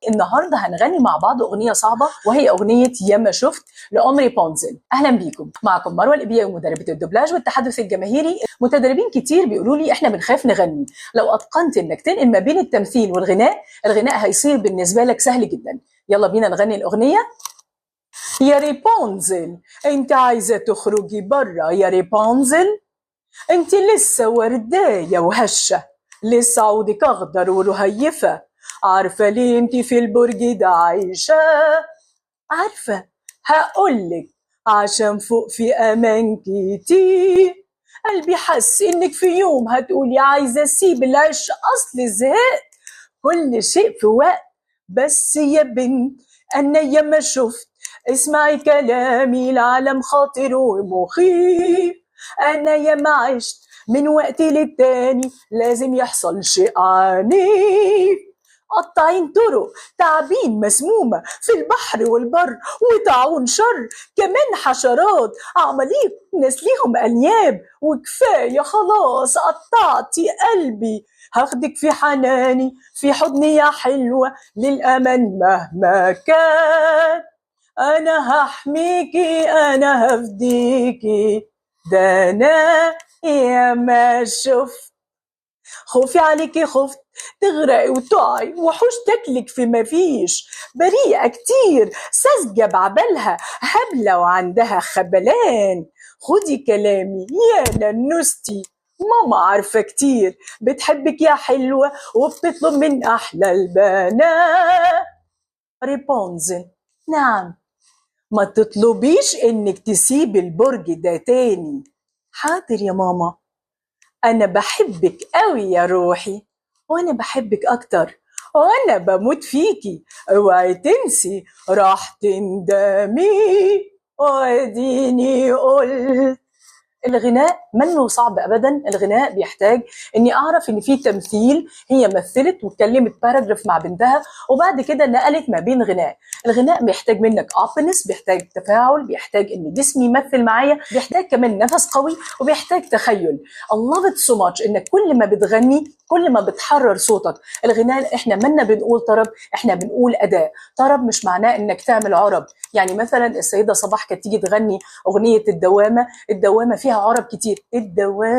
النهارده هنغني مع بعض اغنيه صعبه وهي اغنيه ياما شفت لعمري بونزل. اهلا بيكم، معكم مروه الابياوي مدربه الدوبلاج والتحدث الجماهيري. متدربين كتير بيقولوا لي احنا بنخاف نغني، لو اتقنت انك تنقل ما بين التمثيل والغناء، الغناء هيصير بالنسبه لك سهل جدا. يلا بينا نغني الاغنيه. يا ريبونزل انت عايزه تخرجي بره يا ريبونزل، انت لسه وردايه وهشه، لسه عودك اخضر ورهيفه، عارفه ليه انت في البرج ده عايشه؟ عارفه، هقولك، عشان فوق في امان كتير، قلبي حس انك في يوم هتقولي عايزه اسيب العش، اصل زهقت، كل شيء في وقت. بس يا بنت انا ياما شفت، اسمعي كلامي، العالم خاطر ومخيف، انا ياما عشت من وقت للتاني، لازم يحصل شيء عنيف، قطعين طرق، تعابين مسمومة في البحر والبر، وطاعون شر، كمان حشرات، عماليق ناس ليهم أنياب، وكفاية خلاص قطعتي قلبي، هاخدك في حناني في حضني يا حلوة، للأمان مهما كان، أنا هحميكي أنا هفديكي، ده أنا ياما شفت، خوفي عليكي خفت تغرقي وتقعي، وحوش تاكلك في مفيش، بريئة كتير ساذجة بعبالها، هبلة وعندها خبلان، خدي كلامي يا ننوستي، ماما عارفة كتير بتحبك يا حلوة، وبتطلب من أحلى البنات. ريبونزل نعم، ما تطلبيش إنك تسيب البرج ده تاني. حاضر يا ماما، أنا بحبك قوي يا روحي، وأنا بحبك أكتر، وأنا بموت فيكي، اوعي تنسي راح تندمي، واديني قلت. الغناء منه صعب ابدا، الغناء بيحتاج اني اعرف ان في تمثيل، هي مثلت واتكلمت باراجراف مع بنتها وبعد كده نقلت ما بين غناء. الغناء بيحتاج منك اوبنس، بيحتاج تفاعل، بيحتاج ان جسمي يمثل معايا، بيحتاج كمان نفس قوي، وبيحتاج تخيل. I love it so much انك كل ما بتغني كل ما بتحرر صوتك. الغناء احنا منا بنقول طرب، احنا بنقول اداء. طرب مش معناه انك تعمل عرب، يعني مثلا السيده صباح كانت تيجي تغني اغنيه الدوامه، الدوامه فيها عرب كتير، الدوامه،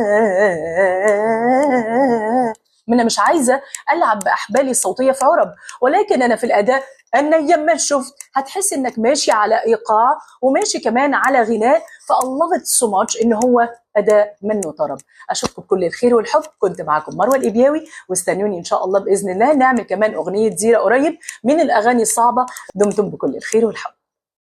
ما انا مش عايزه العب باحبالي الصوتيه في عرب، ولكن انا في الاداء انا ياما شفت، هتحس انك ماشي على ايقاع وماشي كمان على غناء. فالله سو ماتش ان هو اداء منه طرب. اشوفكم بكل الخير والحب، كنت معاكم مروه الابياوي، واستنوني ان شاء الله باذن الله نعمل كمان اغنيه زيره قريب من الاغاني الصعبه. دمتم بكل الخير والحب.